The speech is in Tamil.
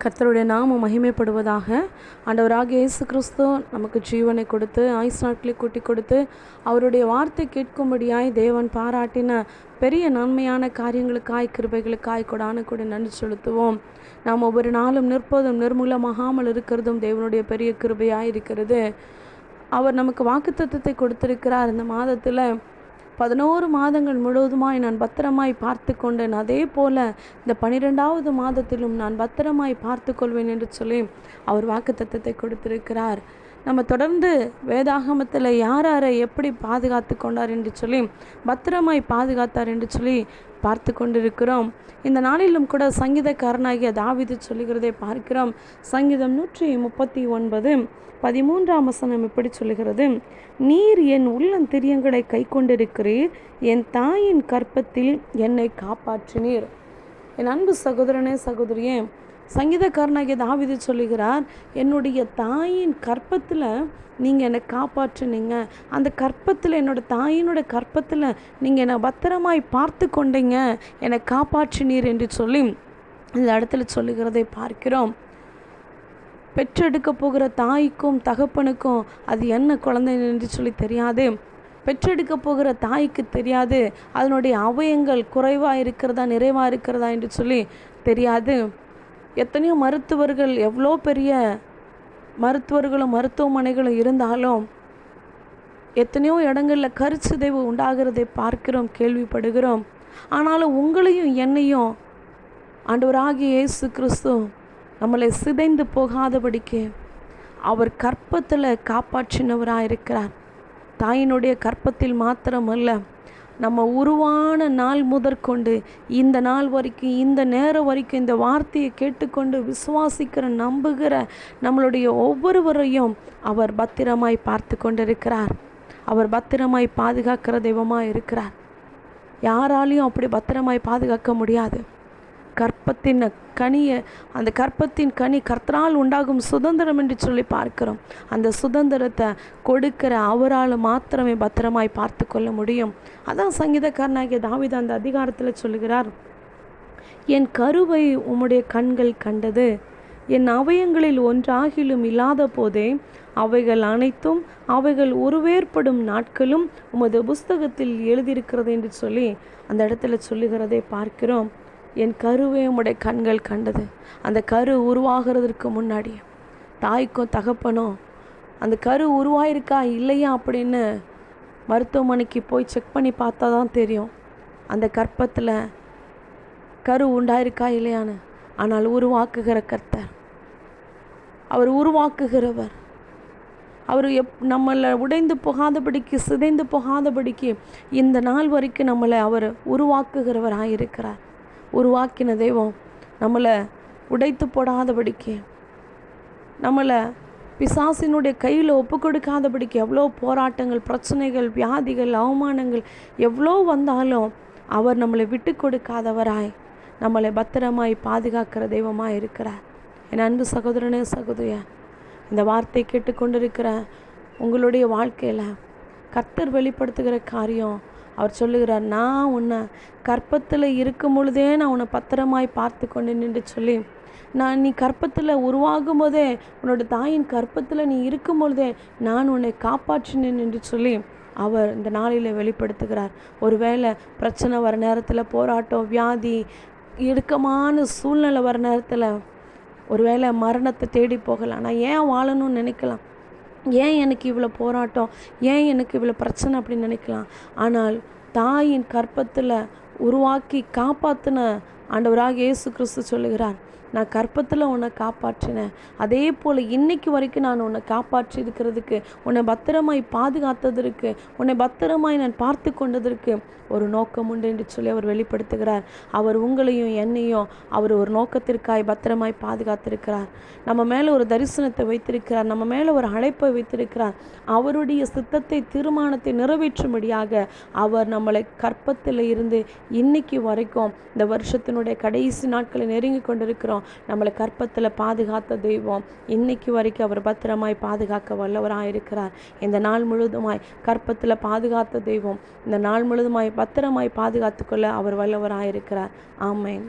கர்த்தருடைய நாமம் மகிமைப்படுவதாக. ஆண்டவராகிய இயேசு கிறிஸ்து நமக்கு ஜீவனை கொடுத்து ஆயுசு நாட்களை கூட்டி கொடுத்து அவருடைய வார்த்தை கேட்கும்படியாய் தேவன் பாராட்டின பெரிய நன்மையான காரியங்களுக்காய் கிருபைகளுக்காய் கொடான கூட நன்றி செலுத்துவோம். நாம் ஒவ்வொரு நாளும் நிற்பதும் நிர்மூலமாகாமல் இருக்கிறதும் தேவனுடைய பெரிய கிருபையாக இருக்கிறது. அவர் நமக்கு வாக்குத்தத்தத்தை கொடுத்திருக்கிறார். இந்த மாதத்தில் 11 மாதங்கள் முழுவதுமாய் நான் பத்திரமாய் பார்த்து கொண்டேன், அதே போல் இந்த 12வது மாதத்திலும் நான் பத்திரமாய் பார்த்து கொள்வேன் என்று சொல்லி அவர் வாக்குத்தத்தத்தை கொடுத்திருக்கிறார். நம்ம தொடர்ந்து வேதாகமத்தில் யாரை எப்படி பாதுகாத்து கொண்டார் என்று சொல்லி பத்திரமாய் பாதுகாத்தார் என்று சொல்லி பார்த்து கொண்டிருக்கிறோம். இந்த நாளிலும் கூட சங்கீதக்காரனாகிய தாவீது சொல்லுகிறதை பார்க்கிறோம். சங்கீதம் 139:13 வசனம் இப்படி சொல்லுகிறது: நீர் என் உள்ளந்திரியங்களை கை கொண்டிருக்கிறீர், என் தாயின் கற்பத்தில் என்னை காப்பாற்றினீர். என் அன்பு சகோதரனே சகோதரியே, சங்கீதக்காரனாகிய தாவீது சொல்லுகிறார், என்னுடைய தாயின் கற்பத்தில் நீங்கள் என்னை காப்பாற்றினீங்க, அந்த கற்பத்தில் என்னோடய தாயினோட கற்பத்தில் நீங்கள் என்னை பத்திரமாய் பார்த்து கொண்டீங்க, என்னை காப்பாற்றினீர் என்று சொல்லி இந்த இடத்துல சொல்லுகிறதை பார்க்கிறோம். பெற்றெடுக்க போகிற தாய்க்கும் தகப்பனுக்கும் அது என்ன குழந்தை என்று சொல்லி தெரியாது. பெற்றெடுக்க போகிற தாய்க்கு தெரியாது அதனுடைய அவயங்கள் குறைவாக இருக்கிறதா நிறைவாக இருக்கிறதா என்று சொல்லி தெரியாது. எத்தனையோ மருத்துவர்கள், எவ்வளோ பெரிய மருத்துவர்களும் மருத்துவமனைகளும் இருந்தாலும் எத்தனையோ இடங்களில் கருச்சிதைவு உண்டாகிறதை பார்க்கிறோம், கேள்விப்படுகிறோம். ஆனாலும் உங்களையும் என்னையும் ஆண்டவராகிய இயேசு கிறிஸ்து நம்மளை சிதைந்து போகாதபடிக்கு அவர் கற்பத்தில் காப்பாற்றினவராக இருக்கிறார். தாயினுடைய கற்பத்தில் மாத்திரமல்ல, நம்ம உருவான நாள் முதற்கொண்டு இந்த நாள் வரைக்கும், இந்த நேரம் வரைக்கும் இந்த வார்த்தையை கேட்டுக்கொண்டு விசுவாசிக்கிற நம்புகிற நம்மளுடைய ஒவ்வொருவரையும் அவர் பத்திரமாய் பார்த்து கொண்டிருக்கிறார். அவர் பத்திரமாய் பாதுகாக்கிற தெய்வமாக இருக்கிறார். யாராலையும் அப்படி பத்திரமாய் பாதுகாக்க முடியாது. கற்பத்தின் கனியை, அந்த கற்பத்தின் கனி கர்த்தரால் உண்டாகும் சுதந்திரம் என்று சொல்லி பார்க்கிறோம். அந்த சுதந்திரத்தை கொடுக்கிற அவரால் மாத்திரமே பத்திரமாய் பார்த்து கொள்ள முடியும். அதான் சங்கீதக்காரனாகிய தாவீது அந்த அதிகாரத்தில் சொல்லுகிறார், என் கருவை உம்முடைய கண்கள் கண்டது, என் அவயங்களில் ஒன்றாகிலும் இல்லாத போதே அவைகள் அனைத்தும் அவைகள் உருவேற்படும் நாட்களும் உமது புஸ்தகத்தில் எழுதியிருக்கிறது என்று சொல்லி அந்த இடத்துல சொல்லுகிறதை பார்க்கிறோம். என் கருவை உம்முடைய கண்கள் கண்டது. அந்த கரு உருவாகிறதுக்கு முன்னாடி தாய்க்கும் தகப்பனும் அந்த கரு உருவாயிருக்கா இல்லையா அப்படின்னு மருத்துவமனைக்கு போய் செக் பண்ணி பார்த்தா தான் தெரியும் அந்த கற்பத்தில் கரு உண்டாயிருக்கா இல்லையான்னு. ஆனால் உருவாக்குகிற கர்த்தர், அவர் உருவாக்குகிறவர். அவர் நம்மளை உடைந்து போகாதபடிக்கு, சிதைந்து போகாதபடிக்கு இந்த நாள் வரைக்கும் நம்மளை அவர் உருவாக்குகிறவராக இருக்கிறார். உருவாக்கின தெய்வம் நம்மளை உடைத்து போடாதபடிக்கு, நம்மளை பிசாசினுடைய கையில் ஒப்பு கொடுக்காதபடிக்கு எவ்வளோ போராட்டங்கள், பிரச்சனைகள், வியாதிகள், அவமானங்கள் எவ்வளோ வந்தாலும் அவர் நம்மளை விட்டு கொடுக்காதவராய் நம்மளை பத்திரமாய் பாதுகாக்கிற தெய்வமாக இருக்கிறார். என் அன்பு சகோதரனே சகோதரியா, இந்த வார்த்தை கேட்டுக்கொண்டிருக்கிற உங்களுடைய வாழ்க்கையில் கர்த்தர் வெளிப்படுத்துகிற காரியம், அவர் சொல்லுகிறார், நான் உன்னை கற்பத்தில் இருக்கும் பொழுதே நான் உன்னை பத்திரமாய் பார்த்து கொண்டேன் என்று சொல்லி, நீ கற்பத்தில் உருவாகும் போதே, உன்னோட தாயின் கற்பத்தில் நீ இருக்கும் பொழுதே நான் உன்னை காப்பாற்றினேன் என்று சொல்லி அவர் இந்த நாளில் வெளிப்படுத்துகிறார். ஒருவேளை பிரச்சனை வர நேரத்தில், போராட்டம், வியாதி, இறுக்கமான சூழ்நிலை வர நேரத்தில் ஒருவேளை மரணத்தை தேடி போகலாம். நான் ஏன் வாழணும்னு நினைக்கலாம், ஏன் எனக்கு இவ்வளோ போராட்டம், ஏன் எனக்கு இவ்வளோ பிரச்சனை அப்படின்னு நினைக்கலாம். ஆனால் தாயின் கற்பத்தில் உருவாக்கி காப்பாற்றின ஆண்டவராக இயேசு கிறிஸ்து சொல்லுகிறார், நான் கற்பத்தில் உன்னை காப்பாற்றினேன், அதே போல் இன்னைக்கு வரைக்கும் நான் உன்னை காப்பாற்றி இருக்கிறதுக்கு, உன்னை பத்திரமாய் பாதுகாத்ததற்கு, உன்னை பத்திரமாய் நான் பார்த்து கொண்டதற்கு ஒரு நோக்கம் உண்டு என்று சொல்லி அவர் வெளிப்படுத்துகிறார். அவர் உங்களையும் என்னையும் அவர் ஒரு நோக்கத்திற்காய் பத்திரமாய் பாதுகாத்திருக்கிறார். நம்ம மேலே ஒரு தரிசனத்தை வைத்திருக்கிறார், நம்ம மேலே ஒரு அழைப்பை வைத்திருக்கிறார். அவருடைய சித்தத்தை, தீர்மானத்தை நிறைவேற்றும்படியாக அவர் நம்மளை கற்பத்தில் இருந்து இன்னைக்கு வரைக்கும், இந்த வருஷத்தினுடைய கடைசி நாட்களை நெருங்கி கொண்டிருக்கிறோம், நம்மளை கற்பத்தில் பாதுகாத்த தெய்வம் இன்னைக்கு வரைக்கும் அவர் பத்திரமாய் பாதுகாக்க வல்லவராக இருக்கிறார். இந்த நாள் முழுவதுமாய் கற்பத்தில் பாதுகாத்த தெய்வம் இந்த நாள் முழுவதுமாய் பத்திரமாய் பாதுகாத்து கொள்ள அவர் வல்லவராக இருக்கிறார். ஆமென்.